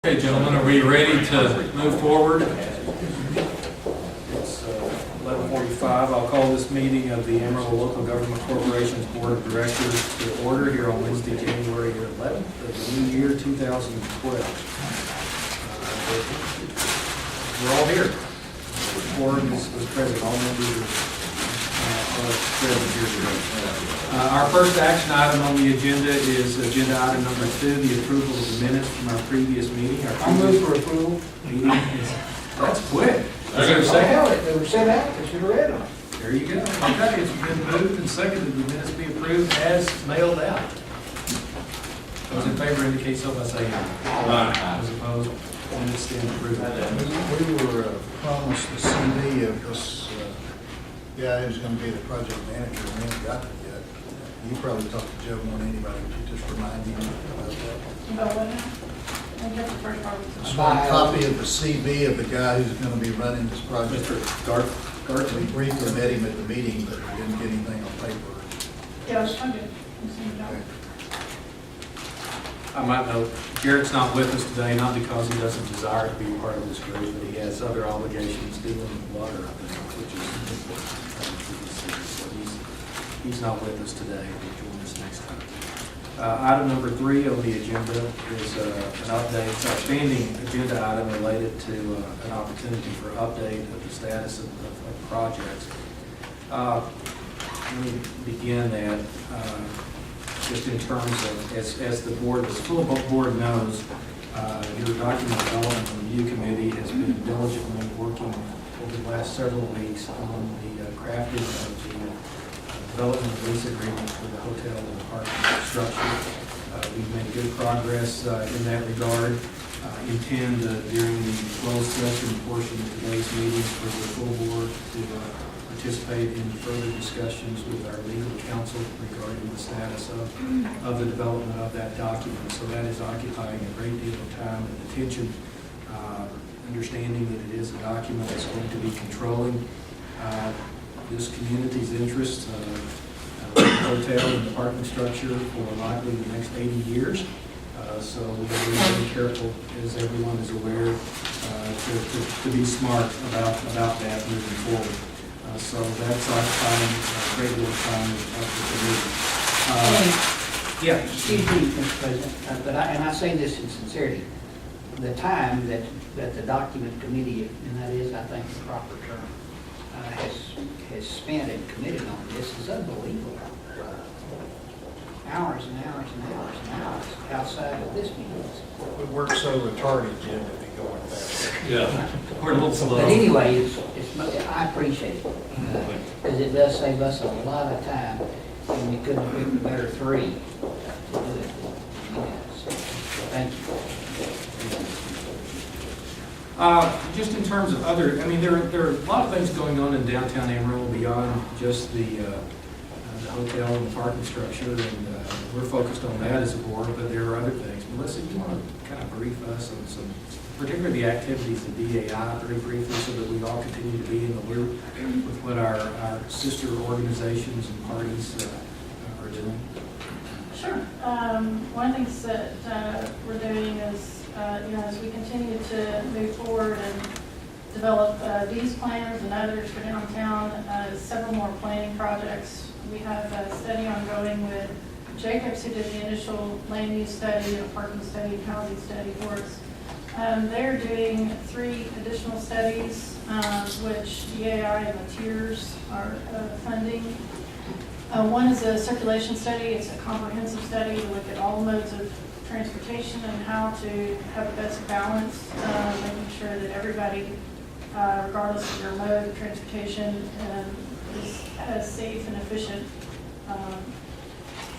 Okay, gentlemen, are we ready to move forward? It's 11:45. I'll call this meeting of the Amarillo Local Government Corporation's Board of Directors to order here on Wednesday, January 11th of the new year 2012. We're all here. The quorum is present. All members are present here today. Our first action item on the agenda is agenda item number 2, the approval of the minutes from our previous meeting. I move for approval. That's quick. Is there a second? They were sent out, they should have read them. There you go. Okay, it's been moved and seconded, the minutes be approved as mailed out. Those in favor indicate so by saying aye. Those opposed, minutes stand approved. We were promised the CD of this guy who's going to be the project manager, and we haven't got it yet. You probably talked to Joe more than anybody, would you just remind him about that? About what now? I get the first part. Just want a copy of the CV of the guy who's going to be running this project. Mr. Garth. We briefly met him at the meeting, but we didn't get anything on paper. Yeah, I'm good. Okay. I might note, Garrett's not with us today, not because he doesn't desire to be part of this group, but he has other obligations dealing with water, I think, which is important. So he's not with us today. He'll join us next time. Item number 3 on the agenda is an update, outstanding agenda item related to an opportunity for update of the status of projects. Let me begin that. Just in terms of, as the board, as the full board knows, your document development review committee has been diligently working over the last several weeks on the crafting of the development lease agreement for the hotel and parking structure. We've made good progress in that regard. Intend during the closed session portion of today's meeting for the full board to participate in further discussions with our legal counsel regarding the status of the development of that document. So that is occupying a great deal of time and attention, understanding that it is a document that's going to be controlling this community's interests, the hotel and the parking structure for likely the next 80 years. So we're very careful, as everyone is aware, to be smart about that moving forward. So that's occupying a great deal of time of the committee. Yeah. Excuse me, Mr. President, but I say this in sincerity. The time that the document committee, and that is, I think, the proper term, has spent and committed on this is unbelievable. Hours and hours and hours and hours outside of this meeting. We work so retarded, Jim, if you go like that. Yeah. We're a little slow. But anyway, I appreciate it, because it does save us a lot of time, and we couldn't have picked a better 3 to do it. So, thank you. Just in terms of other, I mean, there are a lot of things going on in downtown Amarillo beyond just the hotel and the parking structure, and we're focused on that as a board, but there are other things. Melissa, you want to kind of brief us on some, particularly the activities of DAI very briefly, so that we all continue to be in the loop with what our sister organizations and parties are doing? Sure. One of the things that we're doing is, as we continue to move forward and develop these plans and others for downtown, several more planning projects. We have a study ongoing with Jacobs, who did the initial land use study, a parking study, and housing study for us. They're doing 3 additional studies, which DAI and the tiers are funding. One is a circulation study. It's a comprehensive study to look at all modes of transportation and how to have the best balance, making sure that everybody, regardless of their mode of transportation, has safe and efficient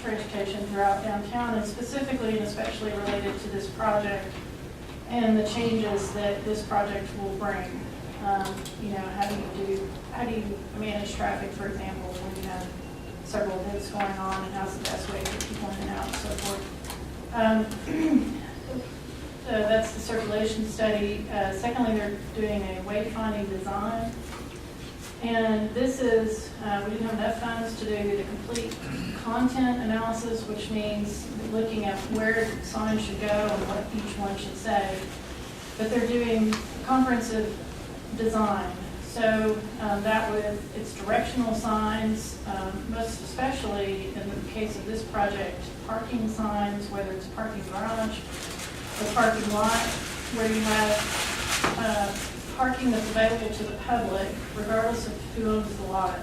transportation throughout downtown, and specifically and especially related to this project and the changes that this project will bring. How do you manage traffic, for example, when you have several events going on, and how's the best way to get people in and out and so forth. That's the circulation study. Secondly, they're doing a wayfinding design And this is, we didn't have enough funds to do the complete content analysis, which means looking at where signs should go and what each one should say. But they're doing comprehensive design. So that with its directional signs, most especially in the case of this project, parking signs, whether it's parking garage or parking lot, where you have parking that's available to the public, regardless of who owns the lot.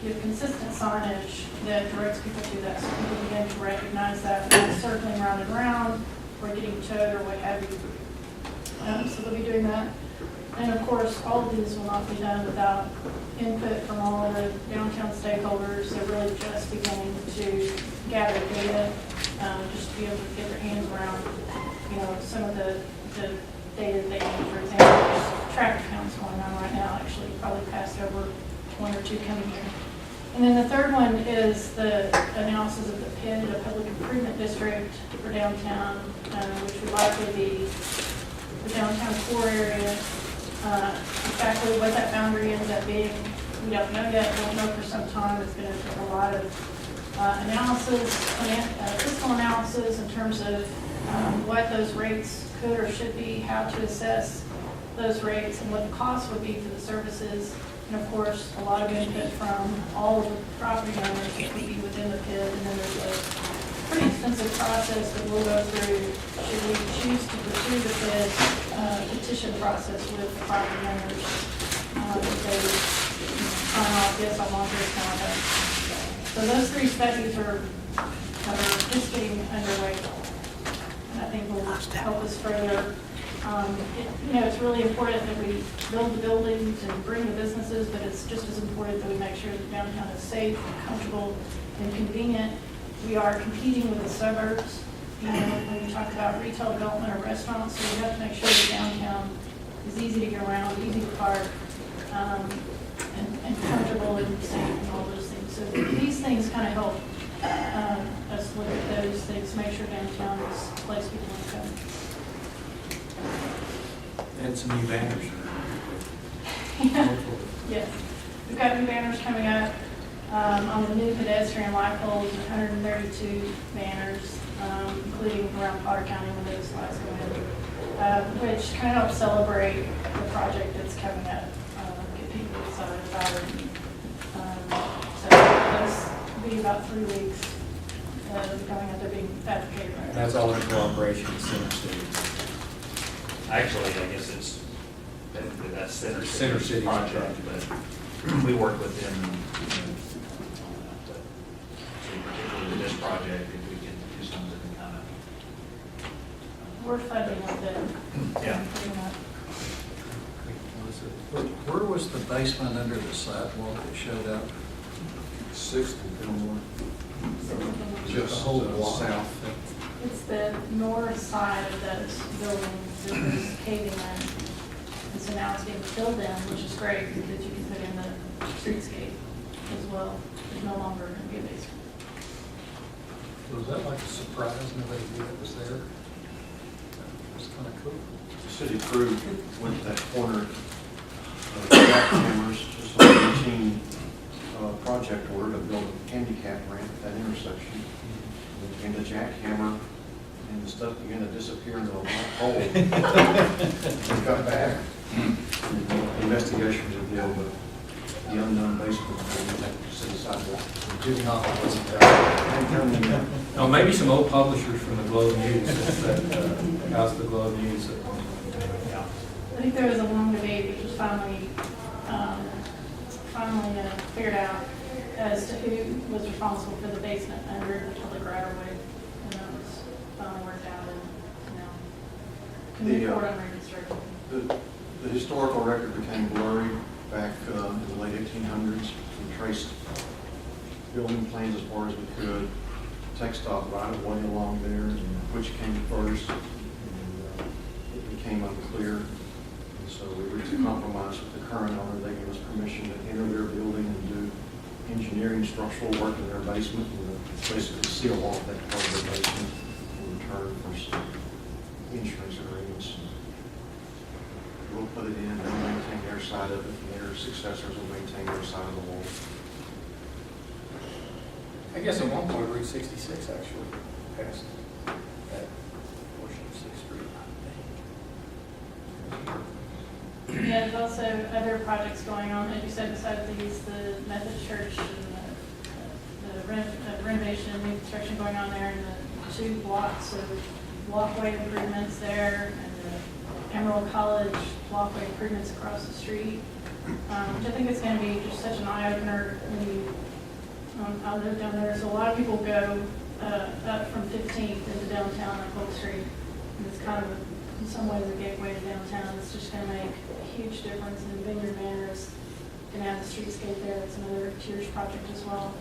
You have consistent signage that directs people to that, so people begin to recognize that when they're circling around and around, or getting towed or what have you. So they'll be doing that. And of course, all of these will not be done without input from all of the downtown stakeholders. They're really just beginning to gather data, just to be able to get their hands around, some of the data they need. For example, there's traffic counts going on right now, actually, probably passed over 1 or 2 coming here. And then the third one is the analysis of the PID, the Public Improvement District for downtown, which would likely be the downtown core area. Exactly what that boundary ends up being, we don't know yet. We'll know for some time. It's going to take a lot of analysis, fiscal analysis in terms of what those rates could or should be, how to assess those rates, and what the cost would be for the services. And of course, a lot of input from all of the property owners that would be within the PID. And then there's a pretty extensive process that we'll go through should we choose to pursue the PID petition process with the property owners. If they sign off, yes, I want this kind of thing. So those 3 studies are just getting underway. And I think will help us further. It's really important that we build the buildings and bring the businesses, but it's just as important that we make sure that downtown is safe and comfortable and convenient. We are competing with the suburbs, when you talk about retail development or restaurants, so we have to make sure that downtown is easy to get around, easy to park, and comfortable and safe and all those things. So these things kind of help us look at those things, make sure downtown is a place people want to come. And some new banners. Yes, we've got new banners coming up on the new pedestrian light poles, 132 banners, including around Potter County when those lights go in, which kind of helps celebrate the project that's coming up, get people excited about it. So those will be about 3 weeks coming up. They're being fabricated right now. That's all in cooperation with Center City. Actually, I guess that's Center Center City's project, but we work with them, so particularly with this project, if we can do something to kind of. We're funding with them. Yeah. Pretty much. Where was the basement under the sidewalk that showed up? 6th and Fillmore. Just the whole block? South. It's the north side of those buildings that was caving in. And so now it's being filled in, which is great because you can put in the streetscape as well. There's no longer going to be a basement. Was that like a surprise? Nobody knew it was there? It was kind of cool. The city crew went to that corner of the jackhammers, just like a routine project order to build a handicap ramp at that intersection. And the jackhammer and the stuff began to disappear into a black hole. It got back. Investigations revealed the unknown basement connected to city sidewalk. Jimmy Hoffa wasn't there. Oh, maybe some old publishers from the Globe News, that house the Globe News. Yeah. I think there was a long debate which was finally figured out as to who was responsible for the basement under the public right of way. And that was finally worked out and, can move forward on reconstruction. The historical record became blurry back in the late 1800s. We traced building plans as far as we could, textile right of way along there, and which came first. And, it became unclear. And so we reached a compromise with the current owner. They gave us permission to enter their building and do engineering structural work in their basement, and basically seal off that part of the basement in return for some insurance agreements. We'll put it in, they'll maintain their side of it, and their successors will maintain their side of the wall. I guess at one point Route 66 actually passed that portion of 6th Street. Yeah, there's also other projects going on, as you said, besides these, the Methodist Church and the renovation and new construction going on there, and the 2 blocks of walkway improvements there, and the Emerald College walkway improvements across the street, which I think is going to be just such an eye-opener when you, I live down there, so a lot of people go up from 15th into downtown on Cold Street, and it's kind of, in some ways, a gateway to downtown. It's just going to make a huge difference, and Vineyard Manor is going to have the streetscape there. It's another Tiers project as well.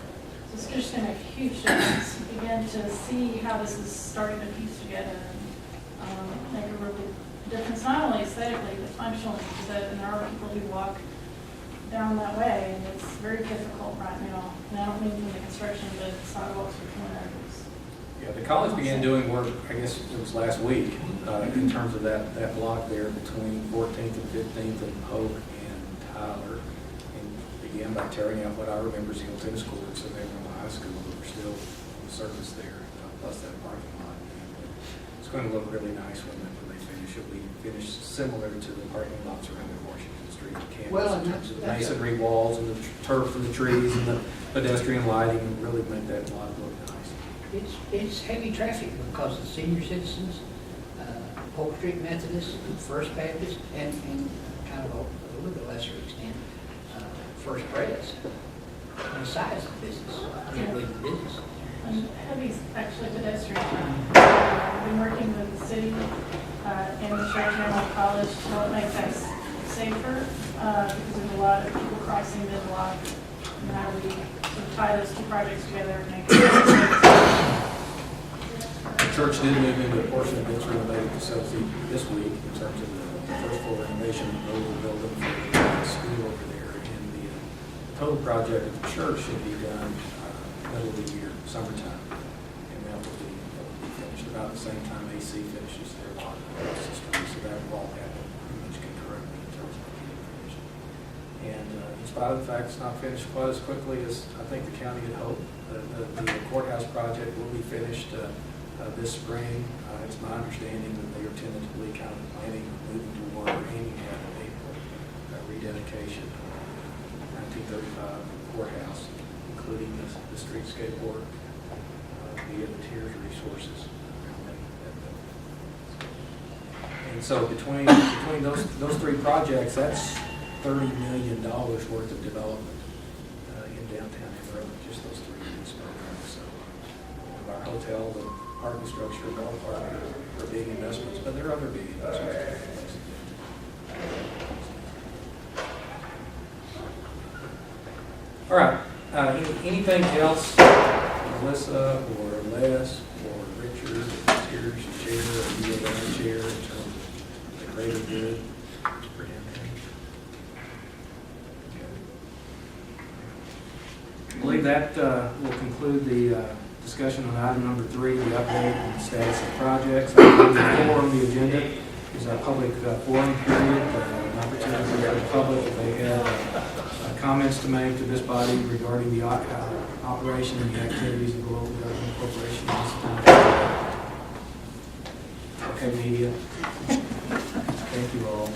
So it's just going to make a huge difference, again, to see how this is starting to piece together and make a really difference, not only aesthetically, but functionally, because there are people who walk down that way, and it's very difficult right now. And I don't mean from the construction, but sidewalks between those. Yeah, the college began doing work, I guess it was last week, in terms of that block there between 14th and 15th and Hope and Tyler, and began by tearing out what I remember as the old tennis courts in Amarillo High School that were still on the surface there, plus that parking lot. And it's going to look really nice when they finish. It'll be finished similar to the parking lots around the Washington Street campus Well, in terms of the masonry walls and the turf and the trees and the pedestrian lighting, and really make that lot look nice. It's heavy traffic because the senior citizens, Polk Street Methodist, First Baptist, and kind of a little bit lesser extent, First Pres. And the size of the business, generally the business. And heavy, actually pedestrian. We've been working with the city and the church and Emerald College to help make that safer because there's a lot of people crossing the block. And how do we sort of tie those 2 projects together and make it safe? The church did move into a portion of its renovated facility this week in terms of the first floor renovation of the old building for the school over there. And the total project of the church should be done middle of the year, summertime. And that will be finished about the same time AC finishes their lot system. So that will all happen pretty much concurrently in terms of getting finished. And in spite of the fact it's not finished quite as quickly as I think the county had hoped, the courthouse project will be finished this spring. It's my understanding that they are tentatively kind of planning on moving toward aiming at an April rededication of 1935 courthouse, including the streetscape work via the Tiers resources. And so between those 3 projects, that's $30 million worth of development in downtown Amarillo, just those 3 units. So our hotel, the parking structure, ball park are big investments, but there are other big investments. All right. Anything else, Melissa or Les or Richard or Tiers Chair or DOI Chair in terms of the greater good for downtown? I believe that will conclude the discussion on item number 3, the update on the status of projects. Item number 4 on the agenda is our public forum period, an opportunity for the public if they have comments to make to this body regarding the operation and the activities of Global Government Corporation. Okay, media. Thank you all.